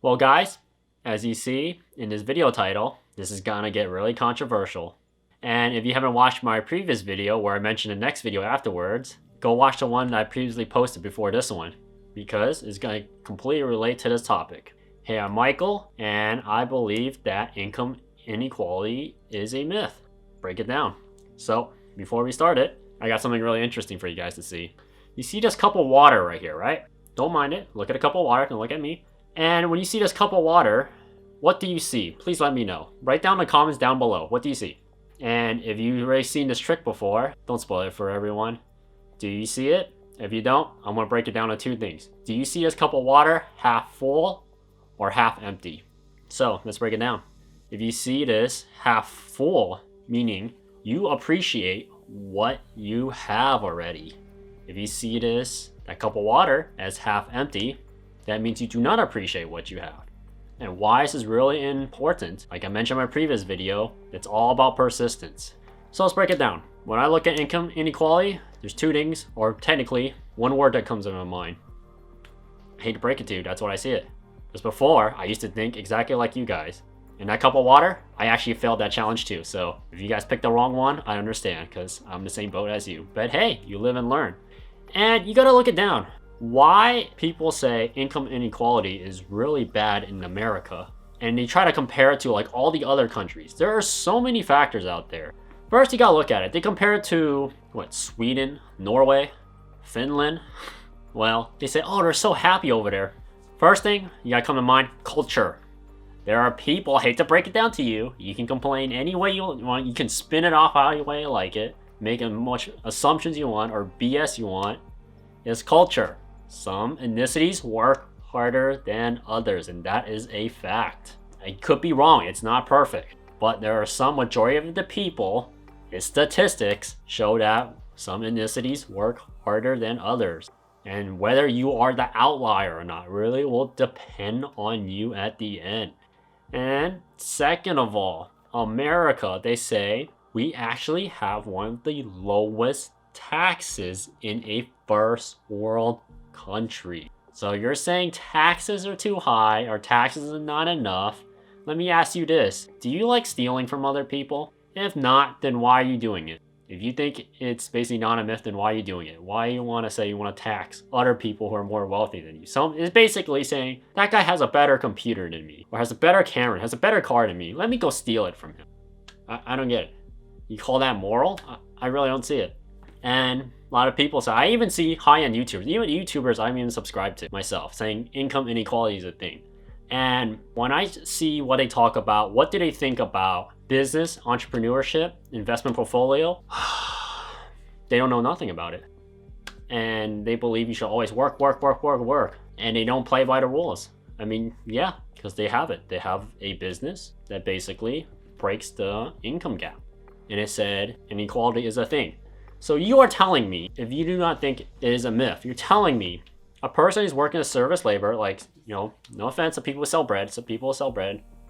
Well guys, as you see in this video title, this is gonna get really controversial. And if you haven't watched my previous video where I mentioned the next video afterwards, go watch the one that I previously posted before this one, because it's gonna completely relate to this topic. Hey, I'm Michael, and I believe that income inequality is a myth. Break it down. So, before we start it, I got something really interesting for you guys to see. You see this cup of water right here, right? Don't mind it. Look at a cup of water and look at me. And when you see this cup of water, what do you see? Please let me know. Write down in the comments down below. What do you see? And if you've already seen this trick before, don't spoil it for everyone. Do you see it? If you don't, I'm going to break it down to two things. Do you see this cup of water half full or half empty? So let's break it down. If you see this half full, meaning you appreciate what you have already. If you see that cup of water as half empty, that means you do not appreciate what you have. And why this is really important, like I mentioned in my previous video, it's all about persistence. So let's break it down. When I look at income inequality, there's two things, or technically, one word that comes to my mind. I hate to break it to you, that's what I see it. Because before, I used to think exactly like you guys. In that cup of water, I actually failed that challenge too. So if you guys picked the wrong one, I understand, because I'm the same boat as you. But hey, you live and learn. And you gotta look it down. Why people say income inequality is really bad in America, and they try to compare it to like all the other countries. There are so many factors out there. First, you gotta look at it. They compare it to, what, Sweden, Norway, Finland? Well, they say, oh, they're so happy over there. First thing, you gotta come to mind, culture. There are people, I hate to break it down to you, you can complain any way you want, you can spin it off any way you like it, make as much assumptions you want, or BS you want. It's culture. Some ethnicities work harder than others, and that is a fact. I could be wrong, it's not perfect, but there are some majority of the people, its statistics show that some ethnicities work harder than others. And whether you are the outlier or not really will depend on you at the end. And second of all, America, they say, we actually have one of the lowest taxes in a first world country. So you're saying taxes are too high or taxes are not enough. Let me ask you this. Do you like stealing from other people? If not, then why are you doing it? If you think it's basically not a myth, then why are you doing it? Why do you want to say you want to tax other people who are more wealthy than you? So it's basically saying that guy has a better computer than me, or has a better camera, has a better car than me. Let me go steal it from him. I don't get it. You call that moral? I really don't see it. And a lot of people say, I even see high-end YouTubers, even YouTubers I even subscribe to myself, saying income inequality is a thing. And when I see what they talk about, what do they think about business, entrepreneurship, investment portfolio? They don't know nothing about it. And they believe you should always work. And they don't play by the rules. I mean, yeah, because they have it. They have a business that basically breaks the income gap. And it said inequality is a thing. So you are telling me, if you do not think it is a myth, you're telling me a person who's working as service labor, like, you know, no offense to people who sell bread,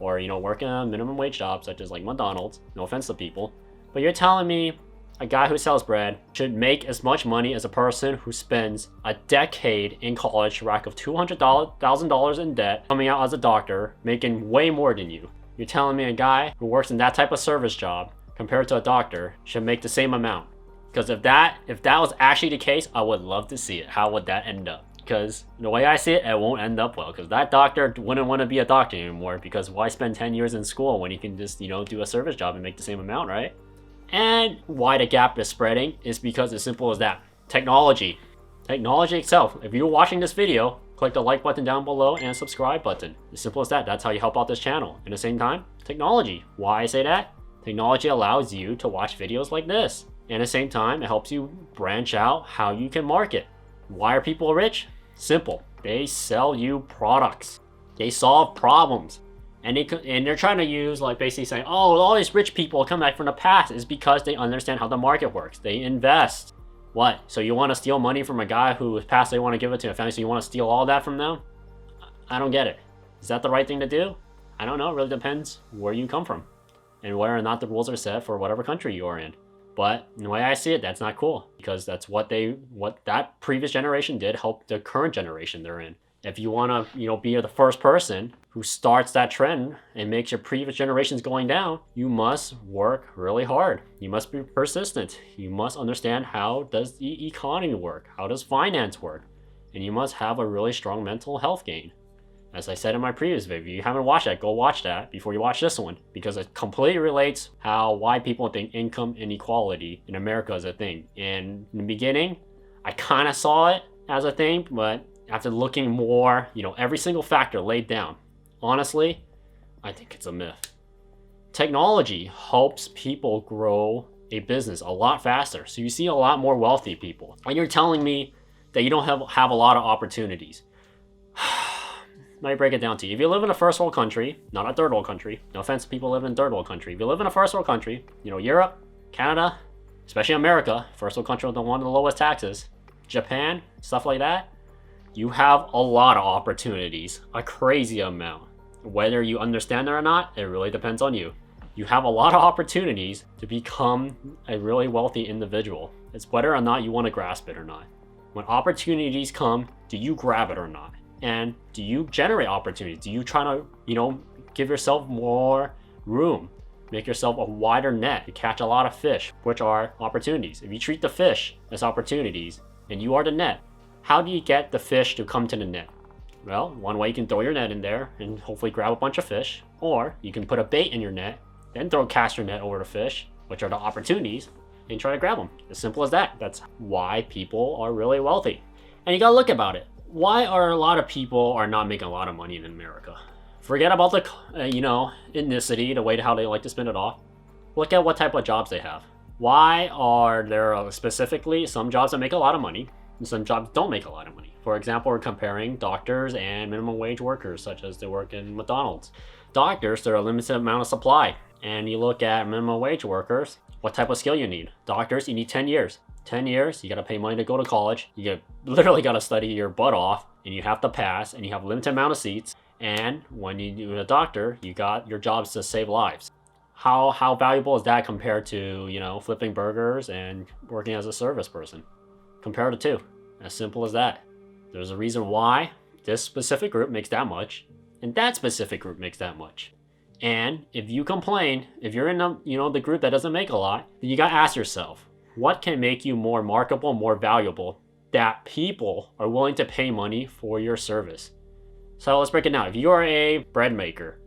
or, you know, working a minimum wage job, such as like McDonald's, no offense to people, but you're telling me a guy who sells bread should make as much money as a person who spends a decade in college, rack of $200,000 in debt, coming out as a doctor, making way more than you. You're telling me a guy who works in that type of service job, compared to a doctor, should make the same amount. Because if that was actually the case, I would love to see it. How would that end up? Because the way I see it, it won't end up well. Because that doctor wouldn't want to be a doctor anymore. Because why spend 10 years in school when you can just, you know, do a service job and make the same amount, right? And why the gap is spreading is because as simple as that. Technology. Technology itself. If you're watching this video, click the like button down below and subscribe button. As simple as that. That's how you help out this channel. At the same time, technology. Why I say that? Technology allows you to watch videos like this. And at the same time, it helps you branch out how you can market. Why are people rich? Simple. They sell you products. They solve problems. And they're trying to use, like, basically saying, oh, all these rich people come back from the past is because they understand how the market works. They invest. What? So you want to steal money from a guy who was passed, they want to give it to a family, so you want to steal all that from them? I don't get it. Is that the right thing to do? I don't know. It really depends where you come from and whether or not the rules are set for whatever country you are in. But the way I see it, that's not cool, because that's what that previous generation did help the current generation they're in. If you want to, be the first person who starts that trend and makes your previous generations going down, you must work really hard. You must be persistent. You must understand how does the economy work? How does finance work? And you must have a really strong mental health gain. As I said in my previous video, if you haven't watched that, go watch that before you watch this one, because it completely relates why people think income inequality in America is a thing. And in the beginning, I kind of saw it as a thing, but after looking more, every single factor laid down, honestly, I think it's a myth. Technology helps people grow a business a lot faster. So you see a lot more wealthy people. And you're telling me that you don't have a lot of opportunities. Let me break it down to you. If you live in a first world country, not a third world country, no offense to people living in third world country. If you live in a first world country, Europe, Canada, especially America, first world country with one of the lowest taxes, Japan, stuff like that, you have a lot of opportunities, a crazy amount. Whether you understand it or not, it really depends on you. You have a lot of opportunities to become a really wealthy individual. It's whether or not you want to grasp it or not. When opportunities come, do you grab it or not? And do you generate opportunities? Do you try to, give yourself more room? Make yourself a wider net to catch a lot of fish, which are opportunities. If you treat the fish as opportunities and you are the net, how do you get the fish to come to the net? Well, one way you can throw your net in there and hopefully grab a bunch of fish, or you can put a bait in your net, then cast your net over the fish, which are the opportunities, and try to grab them. As simple as that. That's why people are really wealthy. And you gotta look about it. Why are a lot of people are not making a lot of money in America? Forget about the, ethnicity, the way how they like to spend it off. Look at what type of jobs they have. Why are there specifically some jobs that make a lot of money and some jobs don't make a lot of money? For example, we're comparing doctors and minimum wage workers, such as they work in McDonald's. Doctors, they're a limited amount of supply. And you look at minimum wage workers, what type of skill you need? Doctors, you need 10 years. 10 years, you gotta pay money to go to college. You literally gotta study your butt off, and you have to pass, and you have a limited amount of seats. And when you're a doctor, you got your jobs to save lives. How valuable is that compared to, flipping burgers and working as a service person? Compare the two. As simple as that. There's a reason why this specific group makes that much, and that specific group makes that much. And if you complain, if you're in the group that doesn't make a lot, then you gotta ask yourself, what can make you more marketable, more valuable, that people are willing to pay money for your service? So let's break it down. If you are a bread maker,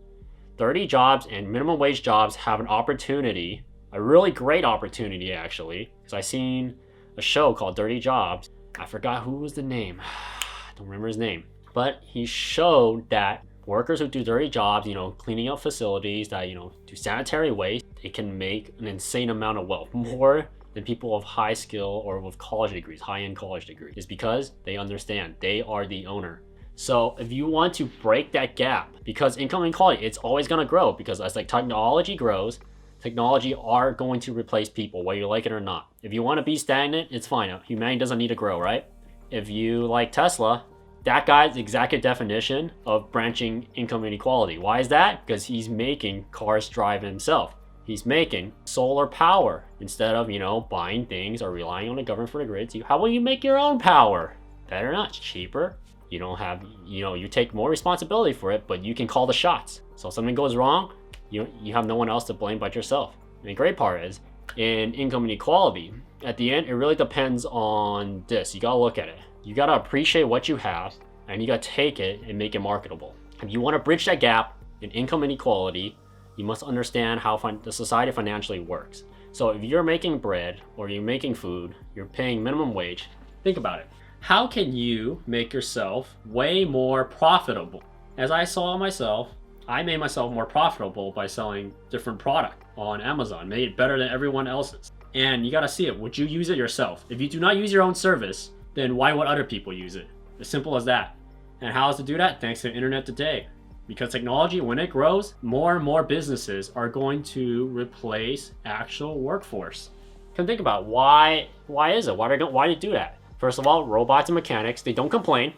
30 jobs and minimum wage jobs have an opportunity, a really great opportunity actually, because I seen a show called Dirty Jobs. I forgot who was the name. I don't remember his name. But he showed that workers who do dirty jobs, cleaning up facilities, that, do sanitary waste, they can make an insane amount of wealth, more than people of high skill or with college degrees, high-end college degrees. Is because they understand they are the owner. So if you want to break that gap, because income inequality, it's always going to grow, because as technology grows, technology are going to replace people, whether you like it or not. If you want to be stagnant, it's fine. Humanity doesn't need to grow, right? If you like Tesla, that guy's the exact definition of branching income inequality. Why is that? Because he's making cars drive himself. He's making solar power instead of, buying things or relying on the government for the grids. How will you make your own power? Better not, it's cheaper. You don't have, you take more responsibility for it, but you can call the shots. So if something goes wrong, you have no one else to blame but yourself. And the great part is, in income inequality, at the end, it really depends on this. You gotta look at it. You gotta appreciate what you have, and you gotta take it and make it marketable. If you wanna bridge that gap in income inequality, you must understand how the society financially works. So if you're making bread or you're making food, you're paying minimum wage, think about it. How can you make yourself way more profitable? As I saw myself, I made myself more profitable by selling different product on Amazon, made it better than everyone else's. And you gotta see it. Would you use it yourself? If you do not use your own service, then why would other people use it? As simple as that. And how to do that? Thanks to the internet today. Because technology, when it grows, more and more businesses are going to replace actual workforce. Come think about why is it? Why do they do that? First of all, robots and mechanics, they don't complain.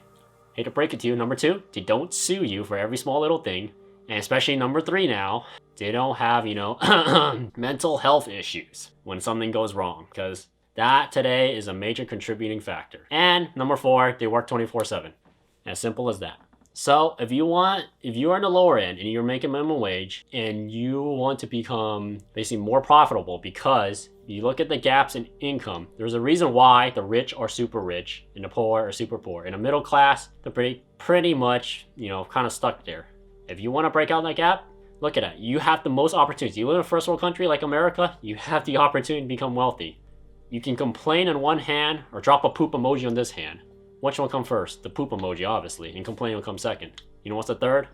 Hate to break it to you. Number two, they don't sue you for every small little thing. And especially number three now, they don't have, mental health issues when something goes wrong. Because that today is a major contributing factor. And number four, they work 24/7. As simple as that. So if you are in the lower end and you're making minimum wage and you want to become basically more profitable, because you look at the gaps in income, there's a reason why the rich are super rich and the poor are super poor. In the middle class, they're pretty much, kind of stuck there. If you want to break out that gap, look at it. You have the most opportunities. You live in a first world country like America, you have the opportunity to become wealthy. You can complain in one hand or drop a poop emoji on this hand. Which one will come first? The poop emoji, obviously, and complaining will come second. You know what's the third?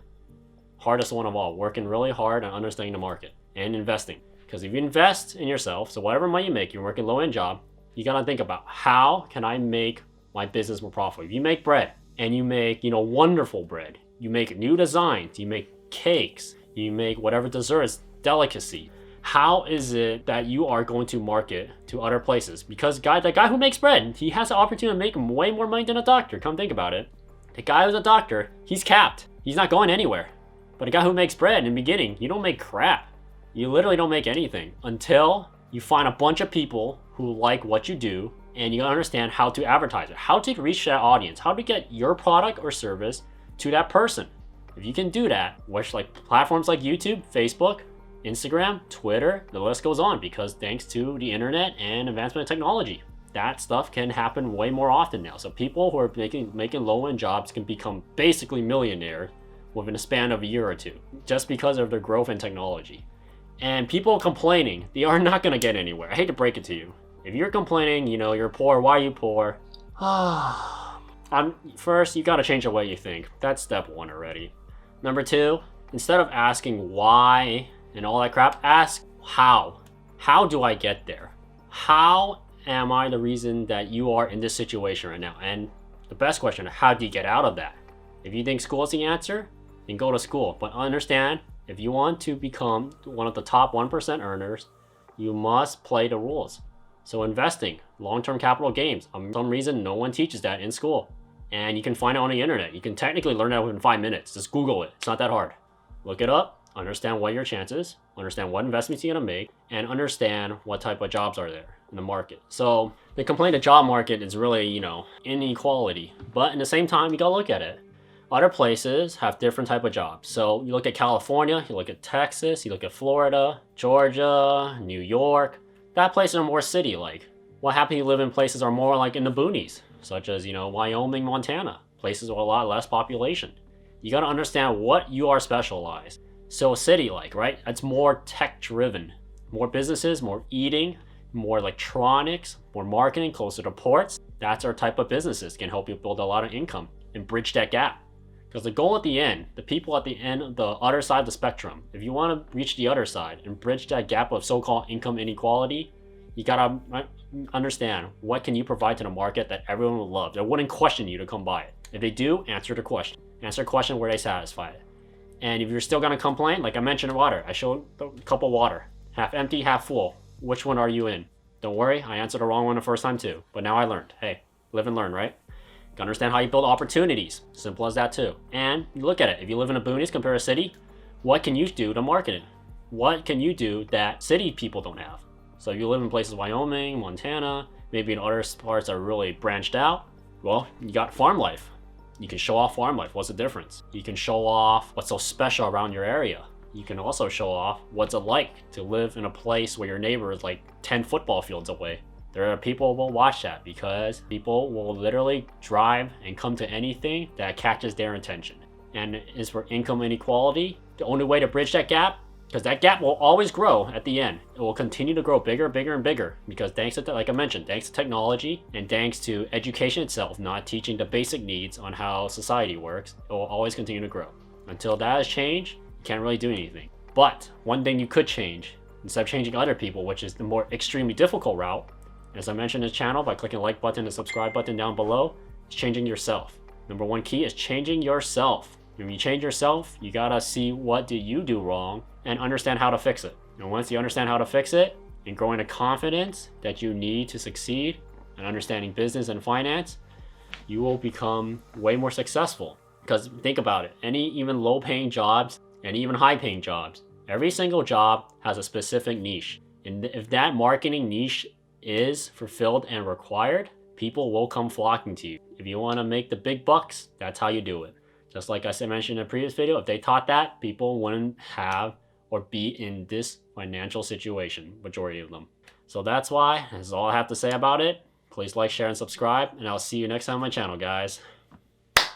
Hardest one of all, working really hard and understanding the market and investing. Because if you invest in yourself, so whatever money you make, you're working a low-end job, you gotta think about, how can I make my business more profitable? If you make bread and you make, wonderful bread, you make new designs, you make cakes, you make whatever desserts, delicacy. How is it that you are going to market to other places? Because the guy who makes bread, he has the opportunity to make way more money than a doctor. Come think about it. The guy who's a doctor, he's capped. He's not going anywhere. But a guy who makes bread in the beginning, you don't make crap. You literally don't make anything until you find a bunch of people who like what you do, and you understand how to advertise it, how to reach that audience, how to get your product or service to that person. If you can do that, which like platforms like YouTube, Facebook, Instagram, Twitter, the list goes on, because thanks to the internet and advancement of technology, that stuff can happen way more often now. So people who are making low-end jobs can become basically millionaires within a span of a year or two, just because of their growth in technology. And people complaining, they are not going to get anywhere. I hate to break it to you. If you're complaining, you're poor, why are you poor? First, you got to change the way you think. That's step one already. Number two, instead of asking why and all that crap, ask how. How do I get there? How am I the reason that you are in this situation right now? And the best question, how do you get out of that? If you think school is the answer, then go to school. But understand, if you want to become one of the top 1% earners, you must play the rules. So investing, long-term capital gains, for some reason no one teaches that in school. And you can find it on the internet. You can technically learn that within 5 minutes. Just Google it. It's not that hard. Look it up. Understand what are your chances, understand what investments you're gonna make, and understand what type of jobs are there in the market. So the complaint of job market is really, inequality. But in the same time, you gotta look at it. Other places have different type of jobs. So you look at California, you look at Texas, you look at Florida, Georgia, New York. That places are more city-like. What happens if you live in places that are more like in the boonies, such as, Wyoming, Montana, places with a lot less population. You gotta understand what you are specialized. So city-like, right? It's more tech-driven. More businesses, more eating, more electronics, more marketing, closer to ports. That's our type of businesses can help you build a lot of income and bridge that gap. Because the goal at the end, the people at the end, the other side of the spectrum, if you want to reach the other side and bridge that gap of so-called income inequality, you gotta understand what can you provide to the market that everyone will love. They wouldn't question you to come buy it. If they do, answer the question. Answer the question where they satisfy it. And if you're still gonna complain, like I mentioned water, I showed a cup of water. Half empty, half full. Which one are you in? Don't worry, I answered the wrong one the first time too. But now I learned. Hey, live and learn, right? Gotta understand how you build opportunities. Simple as that too. And you look at it. If you live in a boonies, compare a city, what can you do to market it? What can you do that city people don't have? So if you live in places Wyoming, Montana, maybe in other parts that are really branched out, well, you got farm life. You can show off farm life. What's the difference? You can show off what's so special around your area. You can also show off what's it like to live in a place where your neighbor is like 10 football fields away. There are people who will watch that because people will literally drive and come to anything that catches their attention. And as for income inequality, the only way to bridge that gap, because that gap will always grow at the end. It will continue to grow bigger, bigger, and bigger. Because thanks to, like I mentioned, thanks to technology and thanks to education itself, not teaching the basic needs on how society works, it will always continue to grow. Until that has changed, you can't really do anything. But one thing you could change, instead of changing other people, which is the more extremely difficult route, as I mentioned in this channel, by clicking the like button and the subscribe button down below, is changing yourself. Number one key is changing yourself. When you change yourself, you gotta see what did you do wrong and understand how to fix it. And once you understand how to fix it and growing the confidence that you need to succeed and understanding business and finance, you will become way more successful. Because think about it, any even low paying jobs and even high paying jobs, every single job has a specific niche. And if that marketing niche is fulfilled and required, people will come flocking to you. If you want to make the big bucks, that's how you do it. Just like I mentioned in a previous video, if they taught that, people wouldn't have or be in this financial situation, majority of them. So that's why, that's all I have to say about it. Please like, share, and subscribe, and I'll see you next time on my channel, guys.